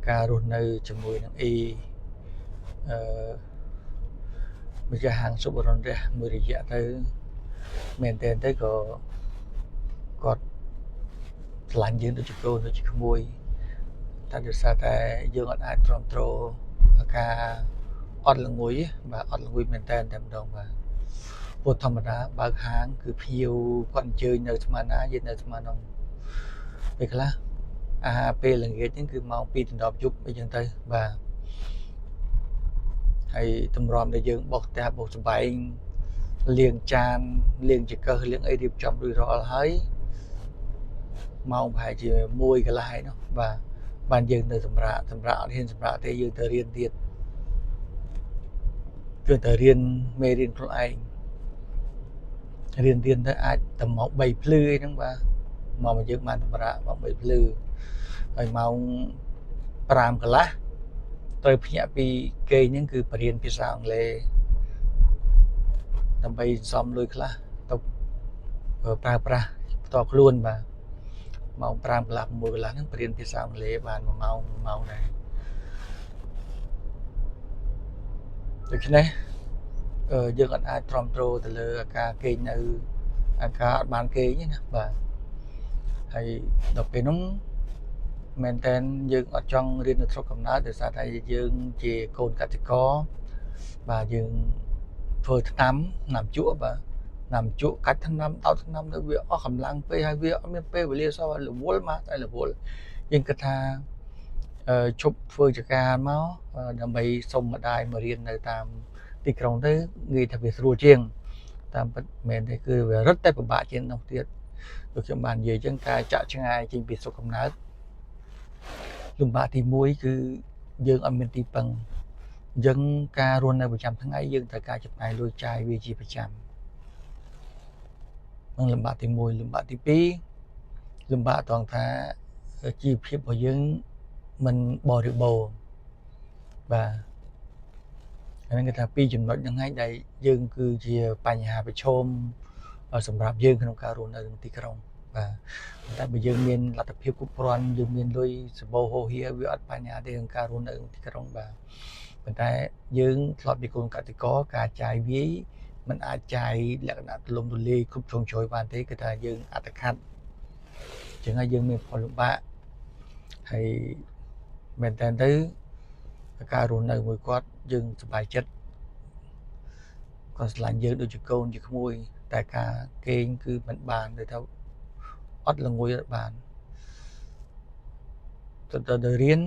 ការរស់នៅជាមួយនឹងអ៊ីម្ចាស់ហាងសុបរនរះមួយរយៈទៅមែនទែនទៅក៏គាត់ឆ្លាញ់យើងដូចជាកូនដូចជាក្មួយតែដោយសារតែយើងអត់អាចទ្រាំទ្រការអត់ល្ងុយបាទអត់ល្ងុយមែនទែនតែម្ដងបាទព្រោះធម្មតាបើកហាងគឺភ្ញៀវគាត់អញ្ជើញនៅស្មានណាយើងនៅស្មាននោះពេលខ្លះអាហារពេលល្ងាចហ្នឹងគឺម៉ោង 2 ដល់ 10 យប់អីចឹងទៅបាទហើយតម្រាំដែលយើងបោសផ្ទះបោសស្បែងលាងចានលាងចង្កឹះលាងអីរៀបចំរួចរាល់ហើយម៉ោងប្រហែលជា1 កន្លះហើយនោះបាទបានយើងទៅសម្រាប់អត់ហ៊ានសម្រាប់ទេយើងទៅរៀនទៀតគឺទៅរៀនមេរៀនខ្លួនឯងរៀនទៅអាចតែម៉ោង 3 ភ្លឺអីហ្នឹងបាទមកយើងបានសម្រាប់ម៉ោង 3 ភ្លឺហើយម៉ោង 5 កន្លះត្រូវភ្ញាក់ពីគេហ្នឹងគឺបរៀនភាសាអង់គ្លេសដើម្បីសំលុយខ្លះទៅប្រើប្រាស់ផ្ទាល់ខ្លួនបាទម៉ោង 5 កន្លះ 6 កន្លះហ្នឹងបរៀនភាសាអង់គ្លេសបាន1 ម៉ោងដែរដូច្នេះយើងអត់អាចទ្រាំទ្រទៅលើការគេងនៅការអត់បានគេងទេណាបាទហើយដល់ពេលនោះមែនតើយើងអត់ចង់រៀននៅស្រុកកំណើតដោយសារតែយើងជាកូនកសិករបាទយើងធ្វើថ្នាំជក់បាទថ្នាំជក់កាច់ថ្នាំដោតថ្នាំទៅវាអស់កម្លាំងពេកហើយវាអត់មានពេលវេលាសោះរវល់មកតែរវល់យើងគិតថាជប់ធ្វើចការមកដើម្បីសុំម្ដាយមករៀននៅតាមទីក្រុងទៅងាយថាវាស្រួលជាងតាមពិតមែនទេគឺវារឹតតែពិបាកជាងនោះទៀតដូចខ្ញុំបាននិយាយអញ្ចឹងការចាក់ឆ្ងាយចេញពីស្រុកកំណើតលំបាកទី1គឺយើងអត់មានទីពឹងអញ្ចឹងការរស់នៅប្រចាំថ្ងៃយើងត្រូវការចំណាយលុយចាយវាជាប្រចាំនឹងលំបាកទី1លំបាកទី2លំបាកត្រង់ថាជីវភាពរបស់យើងមិនបរិបូរណ៍បាទហ្នឹងគេថា2ចំណុចហ្នឹងឯងដែលយើងគឺជាបញ្ហាប្រឈមសម្រាប់យើងក្នុងការរស់នៅក្នុងទីក្រុងបាទតែបើយើងមានលទ្ធភាពគ្រប់គ្រាន់យើងមានលុយសម្បូរហូរហៀវាអត់បញ្ហាទេក្នុងការរស់នៅក្នុងទីក្រុងបាទប៉ុន្តែយើងធ្លាប់ជាកូនកសិករការចាយវាយมันអាចចាយលក្ខណៈទូលំទូលាយគ្រប់ជ្រុងជ្រោយបានទេគឺថាយើងអត្តខាត់អញ្ចឹងហើយយើងមានផលលំបាកហើយមែនតើទៅការរស់នៅមួយគាត់យើងសប្បាយចិត្តគាត់ស្រឡាញ់យើងដូចជាកូនជាក្មួយតែការគេងគឺមិនបានដូចថាអត់ល្ងុយអត់បានទៅរៀន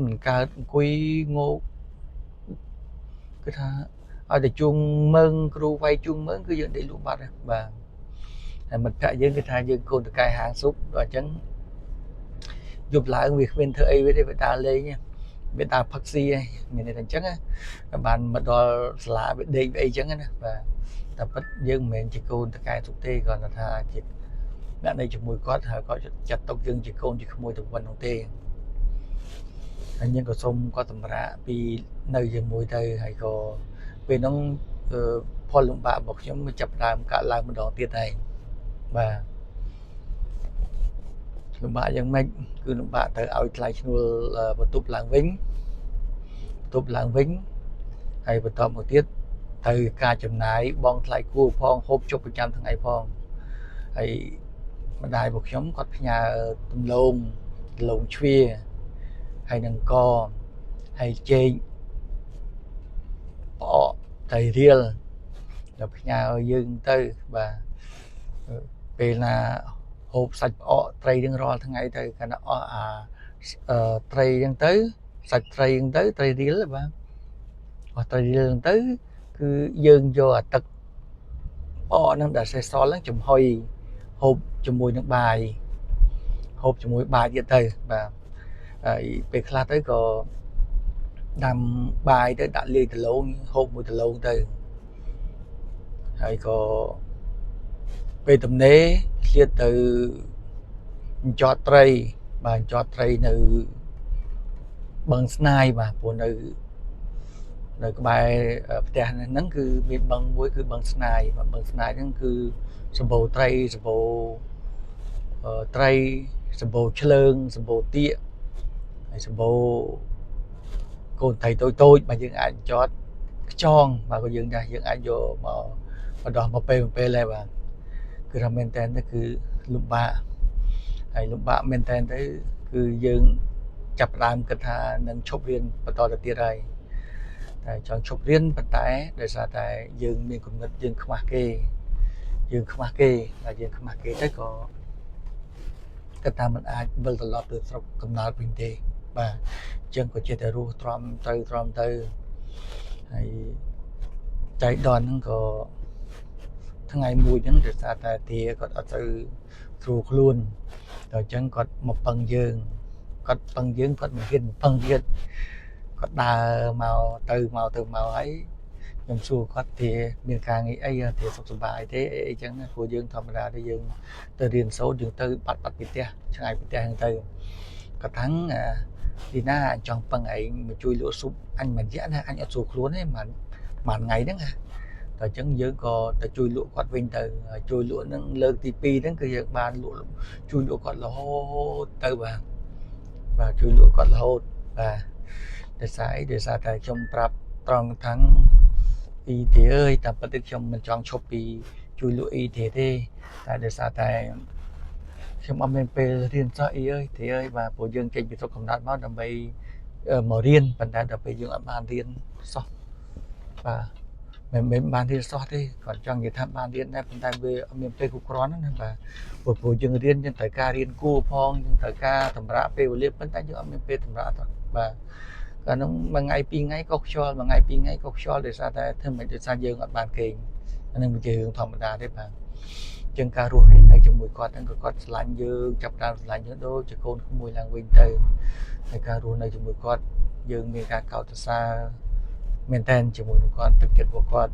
មិនកើតអង្គុយងោកគឺថាឲ្យតែជួងមើងគ្រូវាយជួងមើងគឺយើងដេកលក់បាត់បាទហើយមិត្តភក្តិយើងគឺថាយើងកូនតកែហាងស៊ុបដល់អញ្ចឹងយប់ឡើងវាគ្មានធ្វើអីទេវាដើរលេងវាដើរផឹកស៊ីឯងមានតែអញ្ចឹងបានមកដល់សាលាវាដេកអីអញ្ចឹងណាបាទតែពិតយើងមិនមែនជាកូនតកែស៊ុបទេគ្រាន់តែថាជាអ្នកនៅជាមួយគាត់ហើយគាត់ចាត់ទុកយើងជាកូនជាក្មួយទៅប៉ុណ្្នឹងទេហើយយើងក៏សូមគាត់សម្រាប់ពីនៅជាមួយទៅហើយក៏ពេលហ្នឹងផលលំបាករបស់ខ្ញុំចាប់ដើមកើតឡើងម្ដងទៀតហើយបាទលំបាកយ៉ាងម៉េចគឺលំបាកទៅឲ្យថ្លៃឈ្នួលបន្ទប់ឡើងវិញហើយបន្តមកទៀតទៅការចំណាយបងថ្លៃគួរផងហូបជុកប្រចាំថ្ងៃផងហើយម្ដាយរបស់ខ្ញុំគាត់ផ្ញើដំឡូងជ្វាហើយនឹងកហើយចេកផ្អកត្រីរៀលដល់ផ្ញើឲ្យយើងទៅបាទពេលណាហូបសាច់ផ្អកត្រីនឹងរាល់ថ្ងៃទៅកាលណាអស់ត្រីហ្នឹងទៅសាច់ត្រីហ្នឹងទៅត្រីរៀលបាទអស់ត្រីរៀលហ្នឹងទៅគឺយើងយកអាទឹកផ្អកហ្នឹងដែលសេសសល់ហ្នឹងចំហុយហូបជាមួយនឹងបាយទៀតទៅបាទហើយពេលខ្លះទៅក៏ដាំបាយទៅដាក់លាយដលងហូបមួយដលងទៅហើយក៏ពេលទំនេរឆ្លៀតទៅអញ្ចត់ត្រីបាទអញ្ចត់ត្រីនៅបឹងស្នាយបាទព្រោះនៅក្បែរផ្ទះហ្នឹងគឺមានបឹងមួយគឺបឹងស្នាយបាទបឹងស្នាយហ្នឹងគឺសម្បូរត្រី សម្បូរឆ្លើងសម្បូរទៀកហើយសម្បូរកូនថៃតូចតូចបើយើងអាចចតខ្ចងបើក៏យើងដែរយើងអាចយកមកដោះមកពេលដែរបាទគឺថាមែនតើគឺលំបាកហើយលំបាកមែនតើទៅគឺយើងចាប់ផ្ដើមគិតថានឹងឈប់រៀនបន្តទៅទៀតហើយតែចង់ឈប់រៀនប៉ុន្តែដោយសារតែយើងមានគំនិតយើងខ្មាស់គេហើយយើងខ្មាស់គេទៅក៏គិតថាมันអាចវិលត្រឡប់ទៅស្រុកកំណើតវិញទេបាទអញ្ចឹងក៏ចិត្តតែរស់ទ្រាំទៅហើយចៃដន្យហ្នឹងក៏ថ្ងៃមួយហ្នឹងដោយសារតែទាគាត់អត់ទៅស្រួលខ្លួនដល់អញ្ចឹងគាត់មកពឹងយើងគាត់មិនហ៊ានពឹងទៀតគាត់ដើរមកទៅហើយខ្ញុំសួរគាត់ទាមានការងារអីទាសុខសប្បាយទេអីចឹងព្រោះយើងធម្មតាទេយើងទៅរៀនសូត្រយើងទៅបាត់ពីផ្ទះឆ្ងាយពីផ្ទះហ្នឹងទៅគាត់ថាទីណាអញចង់ពឹងឯងមកជួយលក់ស៊ុបអញមិនរយៈណាអញអត់ស្រួលខ្លួនទេមិនថ្ងៃហ្នឹងតែអញ្ចឹងយើងក៏ទៅជួយលក់គាត់វិញទៅជួយលក់ហ្នឹងលើកទី2ហ្នឹងគឺយើងបានលក់ជួយលក់គាត់រហូតទៅបាទជួយលក់គាត់រហូតបាទដោយសារតែខ្ញុំប្រាប់ត្រង់ថាអ៊ីទេអើយតែពិតទៅខ្ញុំមិនចង់ឈប់ពីជួយលក់អ៊ីទេតែដោយសារតែខ្ញុំអត់មានពេលរៀនសោះអ៊ីអើយទេអើយបាទព្រោះយើងចេញពីស្រុកកំណើតមកដើម្បីមករៀនប៉ុន្តែដល់ពេលយើងអត់បានរៀនសោះបាទមិនបានរៀនសោះទេគាត់ចង់និយាយថាបានរៀនដែរប៉ុន្តែវាអត់មានពេលគ្រប់គ្រាន់ណាបាទព្រោះយើងរៀនយើងត្រូវការរៀនគួរផងយើងត្រូវការសម្រាប់ពេលវេលាប៉ុន្តែយើងអត់មានពេលសម្រាប់ទេបាទកាលនោះមួយថ្ងៃពីរថ្ងៃក៏ខ្យល់ដោយសារតែធ្វើមិនដោយសារយើងអត់បានគេងអានឹងវាជារឿងធម្មតាទេបាទជាងការរស់នៅជាមួយគាត់ហ្នឹងក៏គាត់ឆ្លាញ់យើងចាប់ដើមឆ្លាញ់យើងដូចជាកូនក្មួយឡើងវិញទៅហើយការរស់នៅជាមួយគាត់យើងមានការកោតសរសើរមែនតើជាមួយនឹងគាត់ទឹកចិត្តរបស់គាត់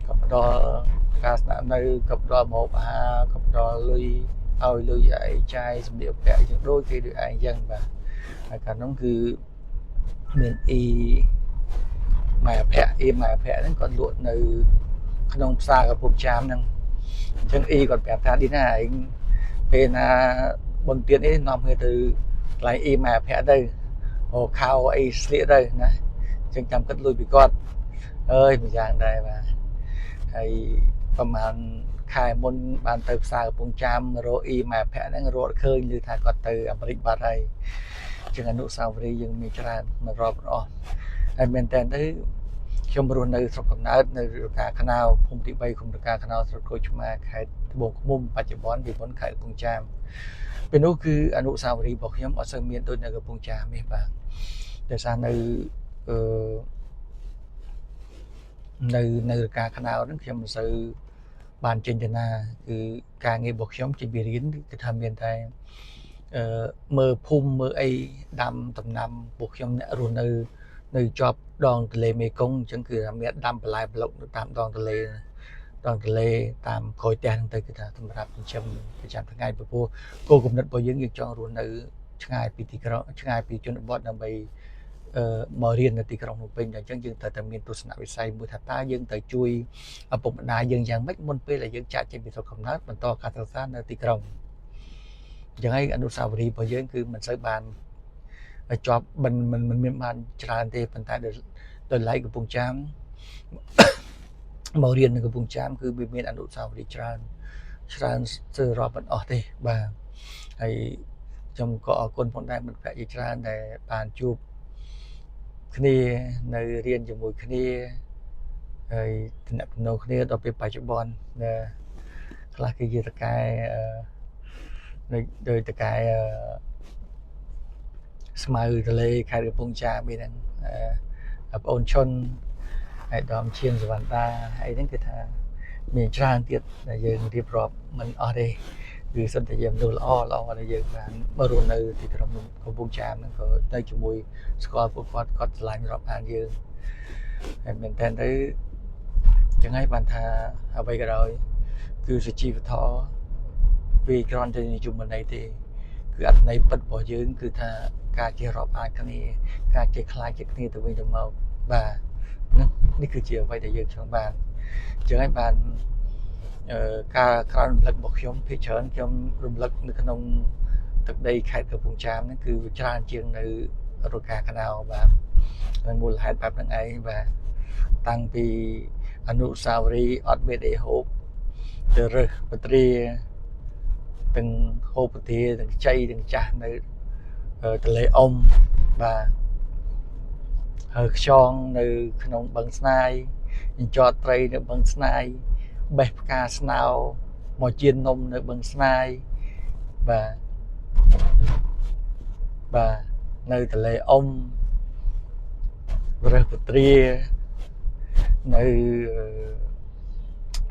ក៏ផ្ដល់ការស្នាក់នៅក៏ផ្ដល់ម្ហូបអាហារក៏ផ្ដល់លុយឲ្យលុយឯងចាយសម្លៀកបំពាក់យ៉ាងដូចគេដូចឯងចឹងបាទហើយកាលនោះគឺមានអ៊ីម៉ែភ័ក្រហ្នឹងគាត់លក់នៅក្នុងផ្សារកំពង់ចាមហ្នឹងអញ្ចឹងអ៊ីគាត់ប្រាប់ថាឌីណាឯងពេលណាបុណ្យទានអីនាំគ្នាទៅកន្លែងអ៊ីម៉ែភ័ក្រទៅអូខោអីស្លៀកទៅណាអញ្ចឹងចាំគិតលុយពីគាត់អើយមួយយ៉ាងដែរបាទហើយប្រហែលខែមុនបានទៅផ្សារកំពង់ចាមរកអ៊ីម៉ែភ័ក្រហ្នឹងរត់ឃើញឮថាគាត់ទៅអាមេរិកបាត់ហើយជាងអនុស្សាវរីយ៍យើងមានច្រើនមករាប់អស់ហើយមែនតើទៅខ្ញុំរស់នៅស្រុកកំណើតនៅរកាខ្នោភូមិទី3ឃុំរកាខ្នោស្រុកក្រូចឆ្មាខេត្តត្បូងឃ្មុំបច្ចុប្បន្នពីមុនខេត្តកំពង់ចាមពេលនោះគឺអនុស្សាវរីយ៍របស់ខ្ញុំអត់សូវមានដូចនៅកំពង់ចាមទេបាទដោយសារនៅរកាខ្នោហ្នឹងខ្ញុំមិនសូវបានចេញទៅណាគឺការងាររបស់ខ្ញុំចេញពីរៀនគឺថាមានតែមើលភូមិមើលអីដាំដំណាំពួកខ្ញុំអ្នករស់នៅជាប់ដងទន្លេមេគង្គអញ្ចឹងគឺថាមានដាំបន្លែប្លុកនៅតាមដងទន្លេតាមក្រោយផ្ទះហ្នឹងទៅគឺថាសម្រាប់ចិញ្ចឹមប្រចាំថ្ងៃព្រោះគោលគំនិតរបស់យើងចង់រស់នៅឆ្ងាយពីទីក្រុងឆ្ងាយពីជនបទដើម្បីមករៀននៅទីក្រុងភ្នំពេញអញ្ចឹងយើងត្រូវតែមានទស្សនវិស័យមួយថាតើយើងត្រូវជួយឪពុកម្ដាយយើងយ៉ាងម៉េចមុនពេលដែលយើងចាកចេញពីស្រុកកំណើតបន្តការសិក្សានៅទីក្រុងអញ្ចឹងហើយអនុស្សាវរីយ៍របស់យើងគឺមិនសូវបានជាប់មិនមានបានច្រើនទេប៉ុន្តែដោយឡែកកំពង់ចាមមករៀននៅកំពង់ចាមគឺវាមានអនុស្សាវរីយ៍ច្រើនស្ទើររាប់មិនអស់ទេបាទហើយខ្ញុំក៏អរគុណផងដែរមិត្តភក្តិជាច្រើនដែលបានជួបគ្នានៅរៀនជាមួយគ្នាហើយតំណគ្នាដល់ពេលបច្ចុប្បន្នខ្លះគេជាតកែដោយតកែស្មៅទលេខេត្តកំពង់ចាមហ្នឹងបងអូនឈុនហើយដំឈៀងសវណ្ណតាហើយហ្នឹងគឺថាមានច្រើនទៀតដែលយើងរៀបរាប់មិនអស់ទេគឺសិនតែយើងមនុស្សល្អដែលយើងបានមករស់នៅទីក្រុងកំពង់ចាមហ្នឹងក៏ទៅជាមួយស្គាល់ពួកគាត់ឆ្លាញ់រាប់អានយើងហើយមែនតើទៅចឹងហើយបានថាអ្វីក៏ដោយគឺសុជីវធម៌វាគ្រាន់តែនិយមន័យទេគឺអត្ថន័យពិតរបស់យើងគឺថាការចេះរាប់អានគ្នាការចេះខ្លាចចិត្តគ្នាទៅវិញទៅមកបាទនេះគឺជាអ្វីដែលយើងចង់បានចឹងហើយបានការក្រោយរំលឹករបស់ខ្ញុំភាគច្រើនខ្ញុំរំលឹកនៅក្នុង ទឹកដីខេត្តកំពង់ចាមហ្នឹងគឺវាច្រើនជាងនៅរកាកណៅបាទហើយមូលហេតុបែបហ្នឹងឯងបាទតាំងពីអនុស្សាវរីយ៍អត់មានអីហូបទៅរើសបត្រាទាំងហូបបត្រាទាំងជ័យទាំងចាស់នៅទន្លេអុំបាទហើយខ្យងនៅក្នុងបឹងស្នាយញចតត្រីនៅបឹងស្នាយបេះផ្កាស្នោមកជៀននំនៅបឹងស្នាយបាទនៅទន្លេអុំរើសបត្រានៅ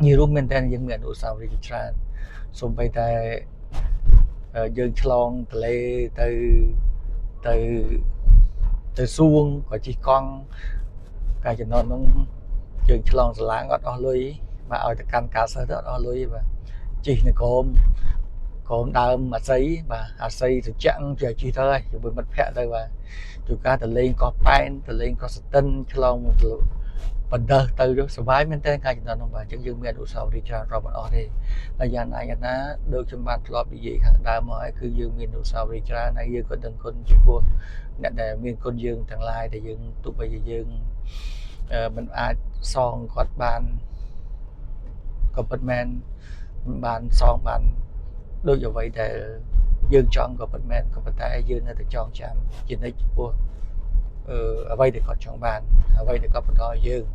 និយាយរួមមែនតើយើងមានអនុស្សាវរីយ៍ច្រើនសូម្បីតែយើងឆ្លងទន្លេទៅសួងក៏ជិះកង់កាលចំណត់នោះយើងឆ្លងសាឡាងអត់អស់លុយបាទឲ្យទៅកាន់ការសិស្សទៅអត់អស់លុយបាទជិះនៅក្រោមដើមអាស័យបាទអាស័យត្រជាក់ជាជិះទៅហើយជាមួយមិត្តភ័ក្តិទៅបាទជួនកាលទៅលេងកោះប៉ែនទៅលេងកោះស្ទឹងឆ្លងបណ្ដើទៅសុបាយមែនតើការចំណត់នោះបាទអញ្ចឹងយើងមានអនុស្សាវរីយ៍ច្រើនរាប់មិនអស់ទេហើយយ៉ាងណាដូចខ្ញុំបានធ្លាប់និយាយខាងដើមមកហើយគឺយើងមានអនុស្សាវរីយ៍ច្រើនហើយយើងក៏ដឹងគុណចំពោះអ្នកដែលមានគុណយើងទាំងឡាយដែលយើងទោះបីជាយើងមិនអាចសងគាត់បានក៏ពិតមែនមិនបានសងបានដូចអ្វីដែលយើងចង់ក៏ពិតមែនក៏ប៉ុន្តែយើងនៅតែចងចាំជានិច្ចចំពោះអ្វីដែលគាត់ចង់បានអ្វីដែលគាត់បន្តឲ្យយើង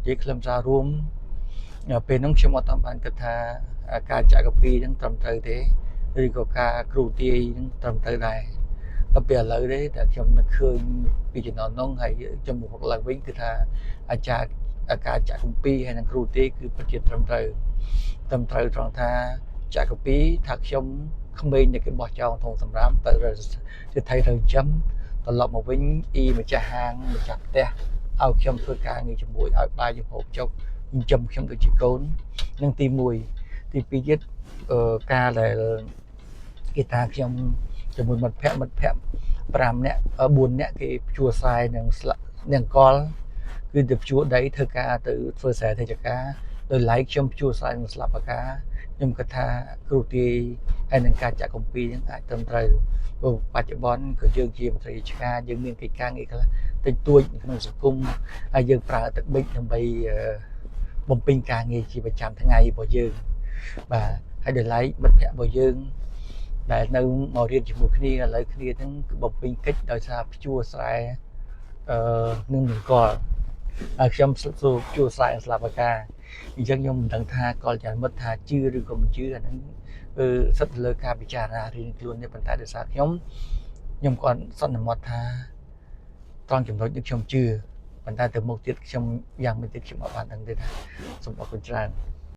និយាយខ្លឹមសាររួមពេលហ្នឹងខ្ញុំអត់បានគិតថាការចាក់កាពីហ្នឹងត្រឹមត្រូវទេឬក៏ការគ្រូទាយហ្នឹងត្រឹមត្រូវដែរតែពេលឥឡូវទេតែខ្ញុំនឹកឃើញពីចំណុចហ្នឹងហើយខ្ញុំមកឡើងវិញគឺថាអាចារ្យការចាក់កាពីហើយនិងគ្រូទាយគឺពិតជាត្រឹមត្រូវត្រង់ថាចាក់កាពីថាខ្ញុំក្មេងដែលគេបោះចោលធុងសម្រាមទៅទៅថៃទៅចំត្រឡប់មកវិញម្ចាស់ហាងម្ចាស់ផ្ទះឲ្យខ្ញុំធ្វើការងារជាមួយឲ្យបាយជំហូបចុកចិញ្ចឹមខ្ញុំដូចជាកូននឹងទី1ទី2ទៀតការដែលគេថាខ្ញុំជាមួយមិត្តភ័ក្តិ5នាក់4នាក់គេជួស្រែនឹងស្លាក់នឹងកលគឺទៅជួដីធ្វើការទៅធ្វើស្រែទេចការដោយឡែកខ្ញុំជួស្រែនឹងស្លាប់បកាខ្ញុំគិតថាគ្រូទាយហើយនឹងការចាក់កំពីនឹងអាចត្រឹមត្រូវព្រោះបច្ចុប្បន្នក៏យើងជាមន្ត្រីរាជការយើងមានកិច្ចការងារខ្លះតិចតួចក្នុងសង្គមហើយយើងប្រើទឹកប៊ិចដើម្បីបំពេញការងារជាប្រចាំថ្ងៃរបស់យើងបាទហើយដោយឡែកមិត្តភ័ក្តិរបស់យើងដែលនៅមករៀនជាមួយគ្នាឥឡូវគ្នាហ្នឹងគឺបំពេញកិច្ចដោយសារជួស្រែនឹងនគរហើយខ្ញុំជួស្រែស្លាប់បកាអញ្ចឹងខ្ញុំមិនដឹងថាកលចាមិត្តថាជឿឬក៏មិនជឿអាហ្នឹងគឺសិតទៅលើការពិចារណារៀងខ្លួននេះប៉ុន្តែដោយសារខ្ញុំគាត់សន្មត់ថាត្រង់ចំណុចនេះខ្ញុំជឿប៉ុន្តែទៅមុខទៀតខ្ញុំយ៉ាងមិនទៀតខ្ញុំអត់បានដឹងទេថាសូមអរគុណច្រើន